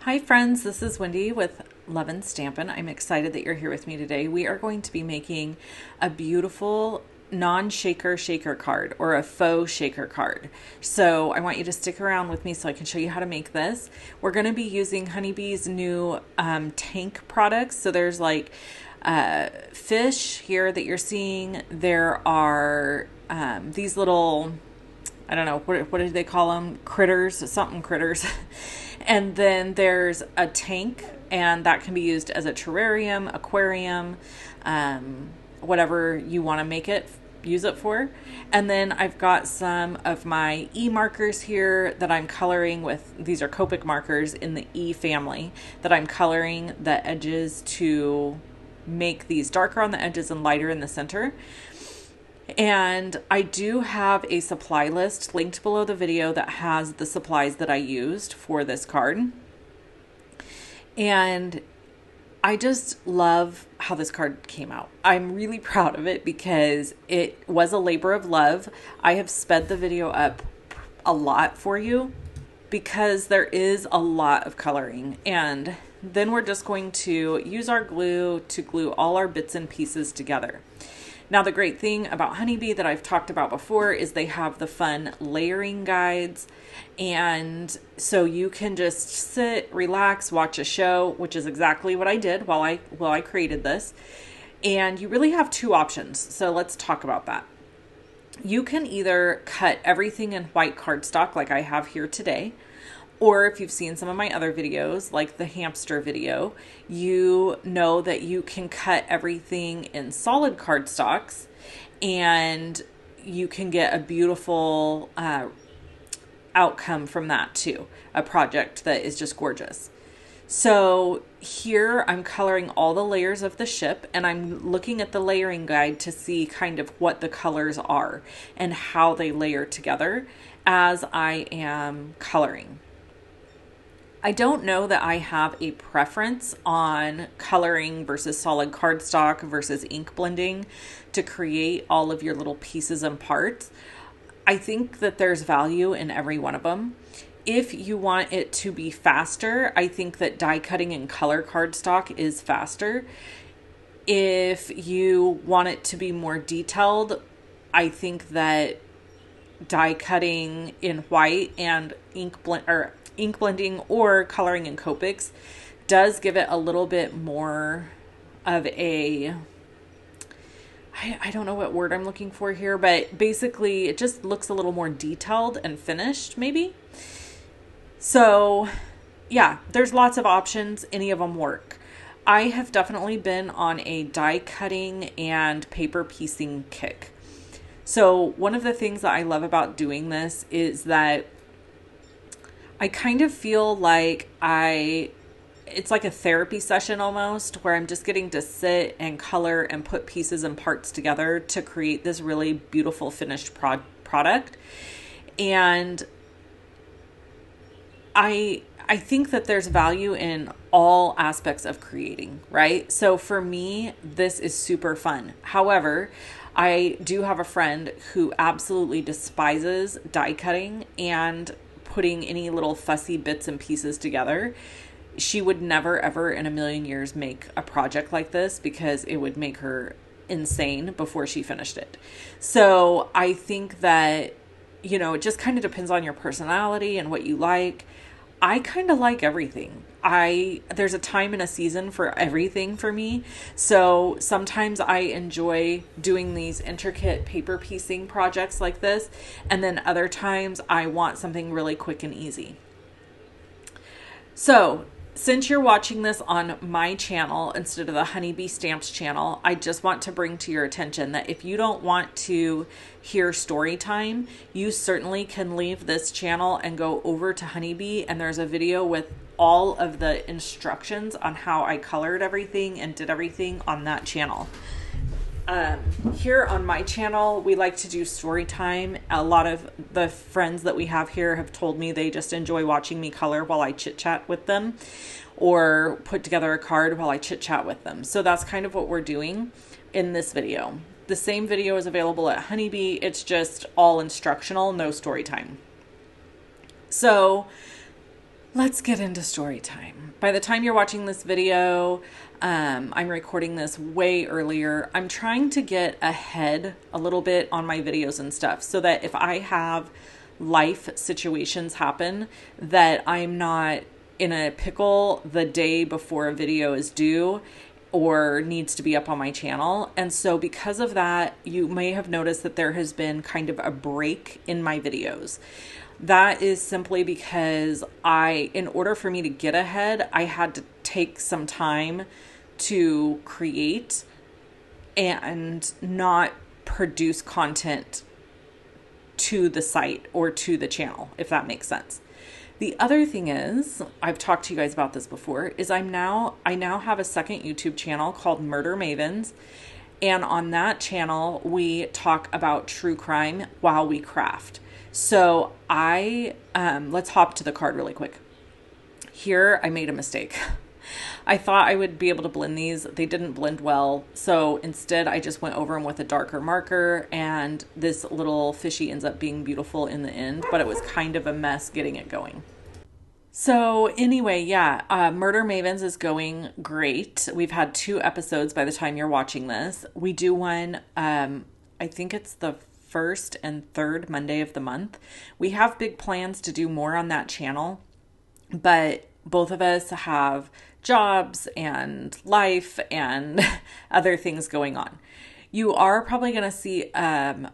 Hi friends, this is Wendy with Love and Stampin'. I'm excited that you're here with me today. We are going to be making a beautiful non-shaker card or a faux shaker card. So I want you to stick around with me so I can show you how to make this. We're going to be using Honeybee's new tank products. So there's like fish here that you're seeing. There are these little, I don't know, what do they call them? Critters, something critters. And then there's a tank, and that can be used as a terrarium, aquarium, whatever you want to make it, use it for. And then I've got some of my E markers here that I'm coloring with. These are Copic markers in the E family that I'm coloring the edges to make these darker on the edges and lighter in the center. And I do have a supply list linked below the video that has the supplies that I used for this card. And I just love how this card came out. I'm really proud of it because it was a labor of love. I have sped the video up a lot for you because there is a lot of coloring. And then we're just going to use our glue to glue all our bits and pieces together. Now, the great thing about Honeybee that I've talked about before is they have the fun layering guides. And so you can just sit, relax, watch a show, which is exactly what I did while I created this. And you really have two options. So let's talk about that. You can either cut everything in white cardstock like I have here today, or if you've seen some of my other videos, like the hamster video, you know that you can cut everything in solid cardstocks and you can get a beautiful outcome from that too, a project that is just gorgeous. So here I'm coloring all the layers of the ship, and I'm looking at the layering guide to see kind of what the colors are and how they layer together as I am coloring. I don't know that I have a preference on coloring versus solid cardstock versus ink blending to create all of your little pieces and parts. I think that there's value in every one of them. If you want it to be faster, I think that die cutting in color cardstock is faster. If you want it to be more detailed, I think that die cutting in white and ink blending or coloring in Copics does give it a little bit more of a, I don't know what word I'm looking for here, but basically it just looks a little more detailed and finished maybe. So yeah, there's lots of options. Any of them work. I have definitely been on a die cutting and paper piecing kick. So one of the things that I love about doing this is that I kind of feel like it's like a therapy session almost, where I'm just getting to sit and color and put pieces and parts together to create this really beautiful finished product. And I think that there's value in all aspects of creating, right? So for me, this is super fun. However, I do have a friend who absolutely despises die cutting and putting any little fussy bits and pieces together. She would never, ever in a million years make a project like this because it would make her insane before she finished it. So I think that, it just kind of depends on your personality and what you like. I kind of like everything. There's a time and a season for everything for me. So sometimes I enjoy doing these intricate paper piecing projects like this. And then other times I want something really quick and easy. So since you're watching this on my channel instead of the Honeybee Stamps channel, I just want to bring to your attention that if you don't want to hear story time, you certainly can leave this channel and go over to Honeybee, and there's a video with all of the instructions on how I colored everything and did everything on that channel. Here on my channel, we like to do story time. A lot of the friends that we have here have told me they just enjoy watching me color while I chit chat with them, or put together a card while I chit chat with them. So that's kind of what we're doing in this video. The same video is available at Honeybee. It's just all instructional, no story time. So let's get into story time. By the time you're watching this video, I'm recording this way earlier. I'm trying to get ahead a little bit on my videos and stuff so that if I have life situations happen, that I'm not in a pickle the day before a video is due or needs to be up on my channel. And so because of that, you may have noticed that there has been kind of a break in my videos. That is simply because in order for me to get ahead, I had to take some time to create and not produce content to the site or to the channel, if that makes sense. The other thing is, I've talked to you guys about this before, is I now have a second YouTube channel called Murder Mavens. And on that channel, we talk about true crime while we craft. So let's hop to the card really quick. Here, I made a mistake. I thought I would be able to blend these. They didn't blend well. So instead, I just went over them with a darker marker, and this little fishy ends up being beautiful in the end, but it was kind of a mess getting it going. So anyway, yeah, Murder Mavens is going great. We've had 2 episodes by the time you're watching this. We do one, I think it's the first and third Monday of the month. We have big plans to do more on that channel, but both of us have jobs and life and other things going on. You are probably going to see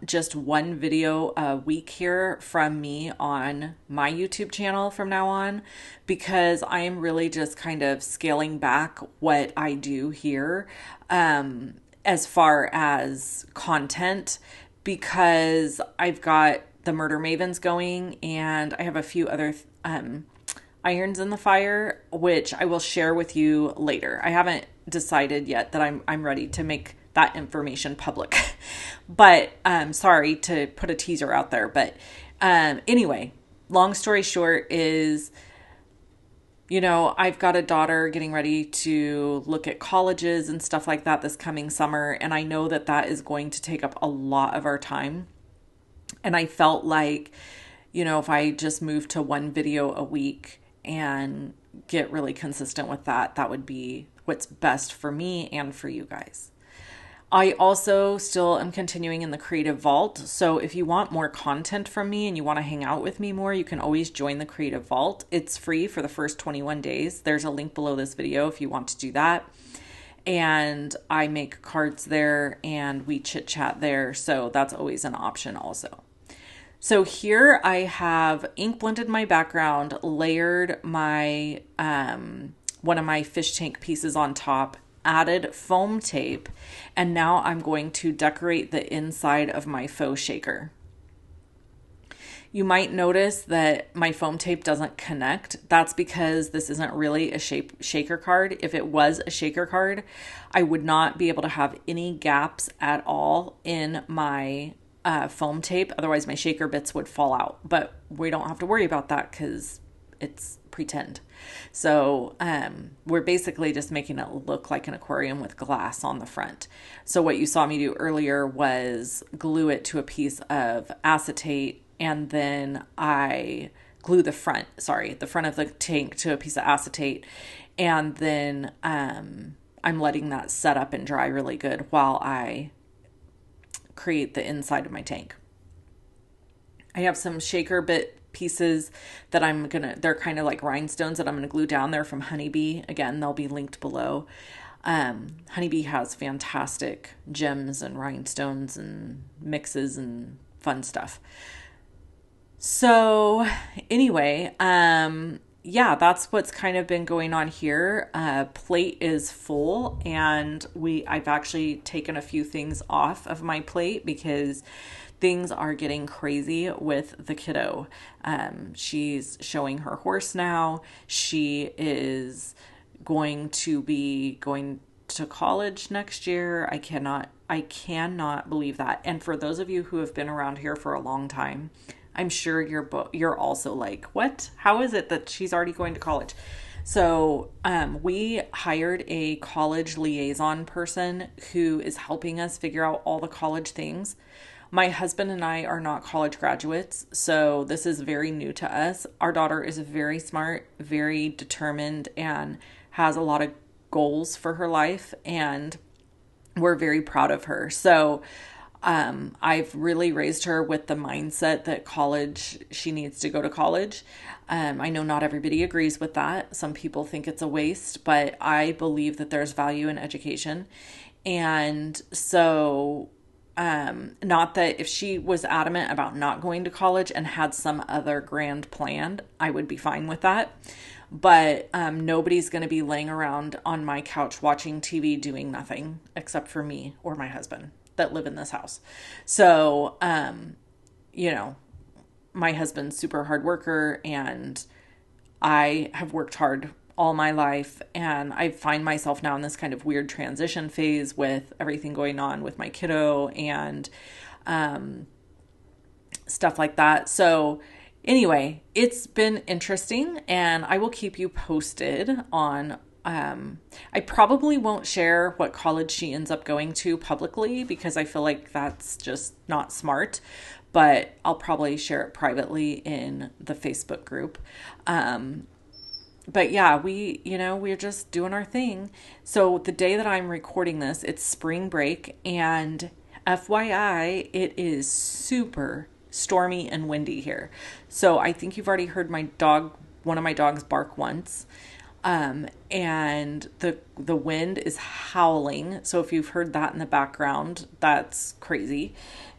just one video a week here from me on my YouTube channel from now on, because I am really just kind of scaling back what I do here as far as content, because I've got the Murder Mavens going and I have a few other irons in the fire, which I will share with you later. I haven't decided yet that I'm ready to make that information public, but sorry to put a teaser out there. But anyway, long story short is, I've got a daughter getting ready to look at colleges and stuff like that this coming summer. And I know that that is going to take up a lot of our time. And I felt like, if I just move to one video a week and get really consistent with that, that would be what's best for me and for you guys. I also still am continuing in the Creative Vault. So if you want more content from me and you want to hang out with me more, you can always join the Creative Vault. It's free for the first 21 days. There's a link below this video if you want to do that. And I make cards there and we chit chat there. So that's always an option also. So here I have ink blended my background, layered my one of my fish tank pieces on top, added foam tape, and now I'm going to decorate the inside of my faux shaker. You might notice that my foam tape doesn't connect. That's because this isn't really a shaker card. If it was a shaker card, I would not be able to have any gaps at all in my foam tape. Otherwise, my shaker bits would fall out. But we don't have to worry about that because it's pretend. So we're basically just making it look like an aquarium with glass on the front. So what you saw me do earlier was glue it to a piece of acetate, and then I glue the front of the tank to a piece of acetate, and then I'm letting that set up and dry really good while I create the inside of my tank. I have some shaker bit pieces that they're kind of like rhinestones that I'm going to glue down there from Honeybee. Again, they'll be linked below. Honeybee has fantastic gems and rhinestones and mixes and fun stuff. So anyway, yeah, that's what's kind of been going on here. Plate is full, and I've actually taken a few things off of my plate because things are getting crazy with the kiddo. She's showing her horse now. She is going to be going to college next year. I cannot believe that. And for those of you who have been around here for a long time, I'm sure you're also like, what? How is it that she's already going to college? So we hired a college liaison person who is helping us figure out all the college things. My husband and I are not college graduates, so this is very new to us. Our daughter is very smart, very determined, and has a lot of goals for her life, and we're very proud of her. So I've really raised her with the mindset that she needs to go to college. I know not everybody agrees with that. Some people think it's a waste, but I believe that there's value in education. And so, not that if she was adamant about not going to college and had some other grand plan, I would be fine with that. But nobody's going to be laying around on my couch watching TV doing nothing except for me or my husband that live in this house. So, my husband's super hard worker, and I have worked hard all my life, and I find myself now in this kind of weird transition phase with everything going on with my kiddo and stuff like that. So anyway, it's been interesting, and I will keep you posted on I probably won't share what college she ends up going to publicly because I feel like that's just not smart, but I'll probably share it privately in the Facebook group. But yeah, we're just doing our thing. So the day that I'm recording this, it's spring break, and FYI, it is super stormy and windy here. So I think you've already heard one of my dogs bark once. And the wind is howling. So if you've heard that in the background, that's crazy.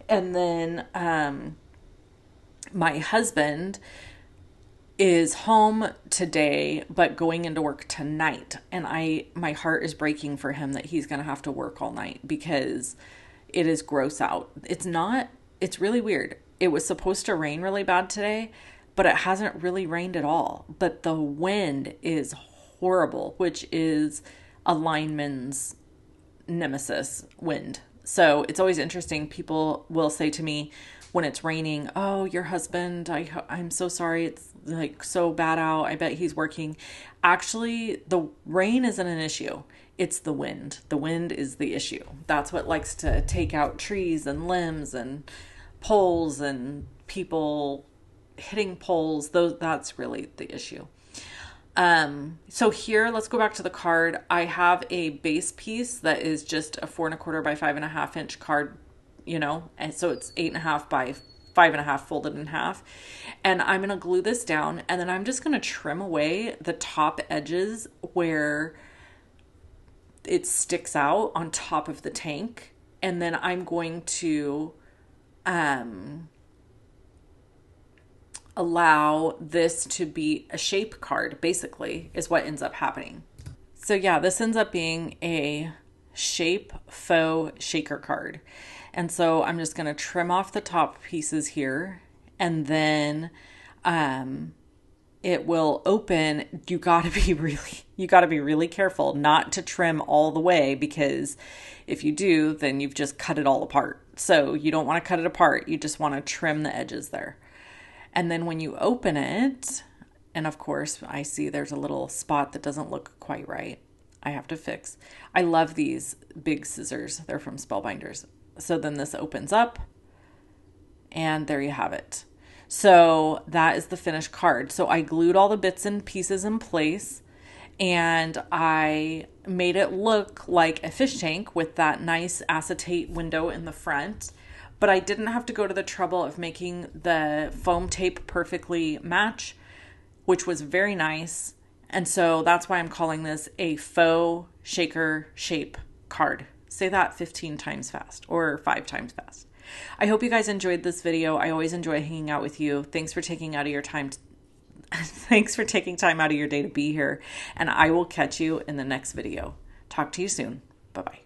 And then, my husband is home today, but going into work tonight. And my heart is breaking for him that he's going to have to work all night because it is gross out. It's really weird. It was supposed to rain really bad today, but it hasn't really rained at all. But the wind is horrible, which is a lineman's nemesis, wind. So it's always interesting. People will say to me when it's raining, "Oh, your husband, I'm so sorry. It's like so bad out. I bet he's working." Actually, the rain isn't an issue. It's the wind. The wind is the issue. That's what likes to take out trees and limbs and poles and people hitting poles. That's really the issue. So here, let's go back to the card. I have a base piece that is just a 4 1/4 by 5.5 inch card, and so it's 8.5 by 5.5 folded in half. And I'm going to glue this down, and then I'm just going to trim away the top edges where it sticks out on top of the tank. And then I'm going to, allow this to be a shape card, basically, is what ends up happening. So yeah, this ends up being a shape faux shaker card. And so I'm just going to trim off the top pieces here, and then it will open. You got to be really careful not to trim all the way, because if you do, then you've just cut it all apart. So you don't want to cut it apart. You just want to trim the edges there. And then when you open it, and of course I see there's a little spot that doesn't look quite right, I have to fix. I love these big scissors. They're from Spellbinders. So then this opens up, and there you have it. So that is the finished card. So I glued all the bits and pieces in place, and I made it look like a fish tank with that nice acetate window in the front. But I didn't have to go to the trouble of making the foam tape perfectly match, which was very nice. And so that's why I'm calling this a faux shaker shape card. Say that 15 times fast, or 5 times fast. I hope you guys enjoyed this video. I always enjoy hanging out with you. Thanks for taking out of your time. Thanks for taking time out of your day to be here. And I will catch you in the next video. Talk to you soon. Bye-bye.